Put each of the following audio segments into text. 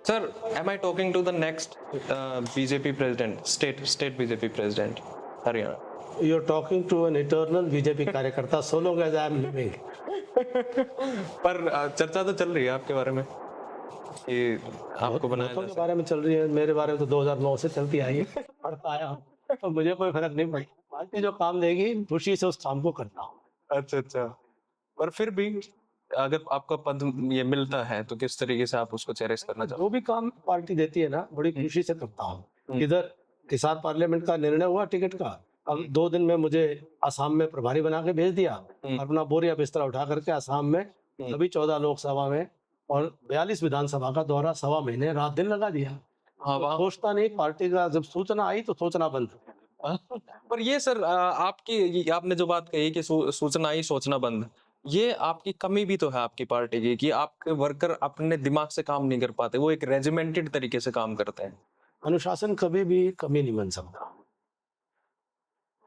Sir, am I talking to the next BJP president, state BJP president, Haryana? You're talking to an eternal BJP कार्यकर्ता so long as I am living. पर चर्चा तो चल रही है आपके बारे में कि आपको बनाया जा बहुतों के सकता बारे में चल रही है, मेरे बारे में तो 2009 से चलती आई है, पढ़ता आया हूँ, तो मुझे कोई फर्क नहीं पड़ता। पार्टी जो काम देगी खुशी से उस काम को करता हूँ। है। अच्छा। पर फिर भी अगर आपका पद ये मिलता है तो किस तरीके से आप उसको चेरिश करना जो चाहोगे? भी काम पार्टी देती है ना, बड़ी खुशी से करता हूँ। हम्म। इधर हिसार पार्लियामेंट का निर्णय हुआ टिकट का, अब 2 दिन में मुझे आसाम में प्रभारी बना के भेज दिया। अपना बोरिया बिस्तरा उठा करके आसाम में सभी 14 लोकसभा में और 42 विधानसभा का दौरा 1.25 महीने रात दिन लगा दिया। हाँ, तो वहाँ सोचता नहीं, पार्टी का जब सूचना आई तो सोचना बंद। पर ये सर आपकी ये आपने जो बात कही कि सूचना ही सोचना बंद, ये आपकी कमी भी तो है आपकी पार्टी की कि आपके वर्कर अपने दिमाग से काम नहीं कर पाते, वो एक रेजिमेंटेड तरीके से काम करते हैं। अनुशासन कभी भी कमी नहीं बन सकता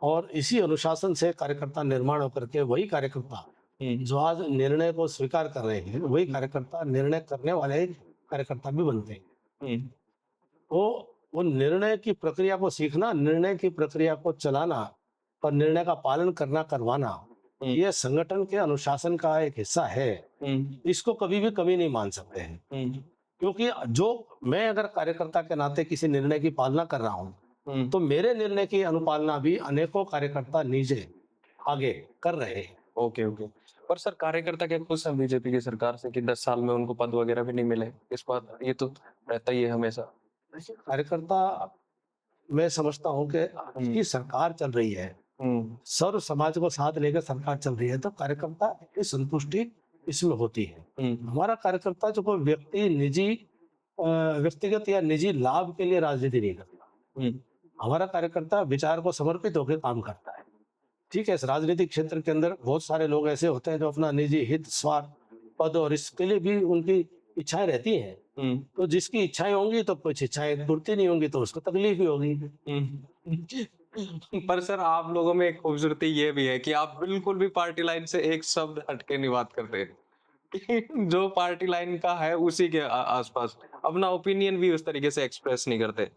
और इसी अनुशासन से कार्यकर्ता निर्माण होकर के वही कार्यकर्ता जो आज निर्णय को स्वीकार कर रहे हैं, वही कार्यकर्ता निर्णय करने वाले कार्यकर्ता भी बनते हैं। वो निर्णय की प्रक्रिया को सीखना, निर्णय की प्रक्रिया को चलाना और निर्णय का पालन करना, करवाना, ये संगठन के अनुशासन का एक हिस्सा है। इसको कभी भी कमी नहीं मान सकते हैं, क्योंकि जो मैं अगर कार्यकर्ता के नाते किसी निर्णय की पालना कर रहा हूँ, तो मेरे निर्णय की अनुपालना भी अनेकों कार्यकर्ता नीचे आगे कर रहे हैं। Okay, okay. पर सर कार्यकर्ता क्या खुश हैं बीजेपी की सरकार से कि 10 साल में उनको पद वगैरह भी नहीं मिले? इस बात ये तो रहता ही है हमेशा। देखिए, कार्यकर्ता, मैं समझता हूँ कि आपकी सरकार चल रही है, सर्व समाज को साथ लेकर सरकार चल रही है, तो कार्यकर्ता की संतुष्टि इसमें होती है। हमारा कार्यकर्ता जो कोई व्यक्ति निजी व्यक्तिगत या निजी लाभ के लिए राजनीति नहीं करता। हमारा कार्यकर्ता विचार को समर्पित होकर काम करता है। ठीक है, इस राजनीतिक क्षेत्र के अंदर बहुत सारे लोग ऐसे होते हैं जो अपना निजी हित, स्वार्थ, पद और इसके लिए भी उनकी इच्छाएं रहती हैं। तो जिसकी इच्छाएं होंगी तो कुछ इच्छाएं पूर्ति नहीं होंगी तो उसको तकलीफ भी होगी। पर सर आप लोगों में एक खूबसूरती ये भी है कि आप बिल्कुल भी पार्टी लाइन से एक शब्द हटके नहीं बात करते। जो पार्टी लाइन का है उसी के आसपास अपना ओपिनियन भी उस तरीके से एक्सप्रेस नहीं करते।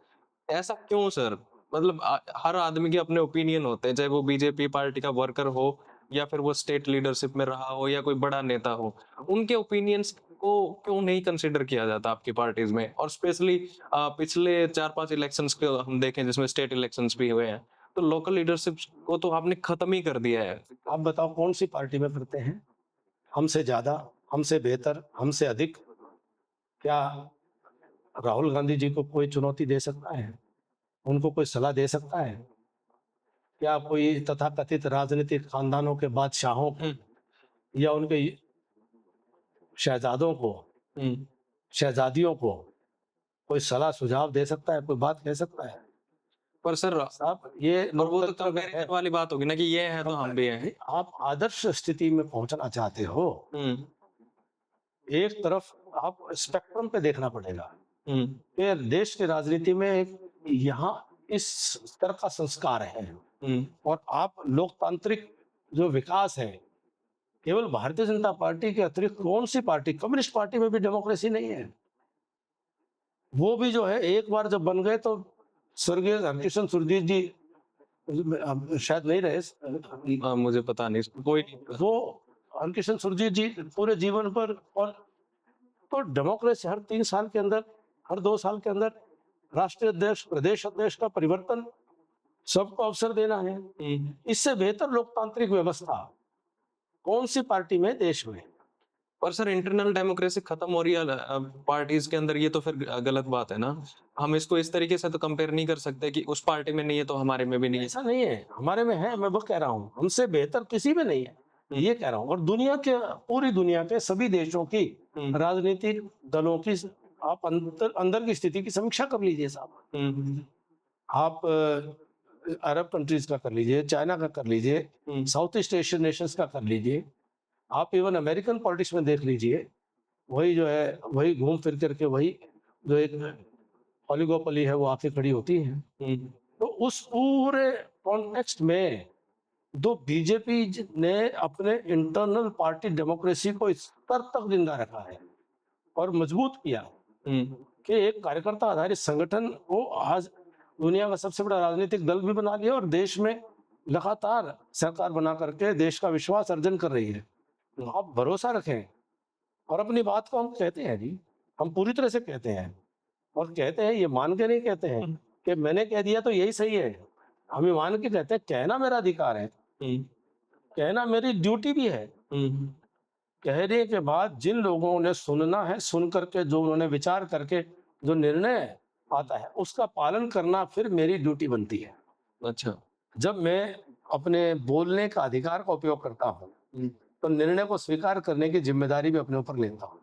ऐसा क्यों सर? मतलब हर आदमी के अपने ओपिनियन होते हैं, चाहे वो बीजेपी पार्टी का वर्कर हो या फिर वो स्टेट लीडरशिप में रहा हो या कोई बड़ा नेता हो। उनके ओपिनियंस को क्यों नहीं कंसीडर किया जाता आपकी पार्टीज में? और स्पेशली पिछले 4-5 इलेक्शंस को हम देखें जिसमें स्टेट इलेक्शंस भी हुए हैं, तो लोकल लीडरशिप को तो आपने खत्म ही कर दिया है। आप बताओ कौन सी पार्टी में करते हैं? हमसे ज्यादा, हमसे बेहतर, हमसे अधिक क्या राहुल गांधी जी को कोई चुनौती दे सकता है? उनको कोई सलाह दे सकता है? क्या कोई तथाकथित राजनीतिक खानदानों के बादशाहों को या उनके शहजादों को, शहजादियों को कोई सलाह सुझाव दे सकता है, कोई बात कह सकता है? पर सर साहब, ये पर वो तो लोकतंत्र में है। कंपैरिजन वाली बात होगी ना कि ये है तो हम भी हैं। आप आदर्श स्थिति में पहुंचना चाहते हो, एक तरफ आप स्पेक्ट्रम पे देखना पड़ेगा कि देश की राजनीति में यहाँ इस स्तर का संस्कार है और आप लोकतांत्रिक जो विकास है, केवल भारतीय जनता पार्टी के अतिरिक्त कौन सी पार्टी, कम्युनिस्ट पार्टी में भी डेमोक्रेसी नहीं है। वो भी जो है एक बार जब बन गए तो स्वर्गीय हरकिशन सुरजीत जी शायद नहीं रहे, मुझे पता नहीं कोई वो हरकिशन सुरजीत जी पूरे जीवन पर, और तो डेमोक्रेसी हर 3 साल के अंदर, हर 2 साल के अंदर राष्ट्रीय अध्यक्ष, प्रदेश अध्यक्ष का परिवर्तन, सबको अवसर देना है। इससे बेहतर लोकतांत्रिक व्यवस्था कौन सी पार्टी में देश में? पर सर इंटरनल डेमोक्रेसी खत्म हो रही है पार्टीज के अंदर, ये तो फिर गलत बात है ना। हम इसको इस तरीके से तो कंपेयर नहीं कर सकते कि उस पार्टी में नहीं है तो हमारे में भी नहीं है। ऐसा नहीं है, हमारे में है, मैं वो कह रहा हूँ, हमसे बेहतर किसी में नहीं है, ये कह रहा हूँ। और दुनिया के, पूरी दुनिया के सभी देशों की राजनीतिक दलों की आप अंदर की स्थिति की समीक्षा कर लीजिए साहब। आप अरब कंट्रीज का कर लीजिए, चाइना का कर लीजिए, साउथ ईस्ट एशियन नेशंस का कर लीजिए, आप इवन अमेरिकन पॉलिटिक्स में देख लीजिए, वही जो है वही घूम फिर करके वही जो एक ओलिगोपोली है वो आके खड़ी होती है। तो उस पूरे कॉन्टेक्स्ट में दो बीजेपी ने अपने इंटरनल पार्टी डेमोक्रेसी को इस स्तर तक जिंदा रखा है और मजबूत किया। कि एक कार्यकर्ता आधारित संगठन को आज दुनिया का सबसे बड़ा राजनीतिक दल भी बना लिया और देश में लगातार सरकार बना करके देश का विश्वास अर्जन कर रही है। तो आप भरोसा रखें और अपनी बात को हम कहते हैं जी, हम पूरी तरह से कहते हैं और कहते हैं, ये मान के नहीं कहते हैं कि मैंने कह दिया तो यही सही है। हम ये मान के कहते हैं, कहना मेरा अधिकार है, कहना मेरी ड्यूटी भी है। कहने के बाद जिन लोगों ने सुनना है, सुन करके जो उन्होंने विचार करके जो निर्णय आता है उसका पालन करना फिर मेरी ड्यूटी बनती है। अच्छा। जब मैं अपने बोलने का अधिकार का उपयोग करता हूँ तो निर्णय को स्वीकार करने की जिम्मेदारी भी अपने ऊपर लेता हूँ।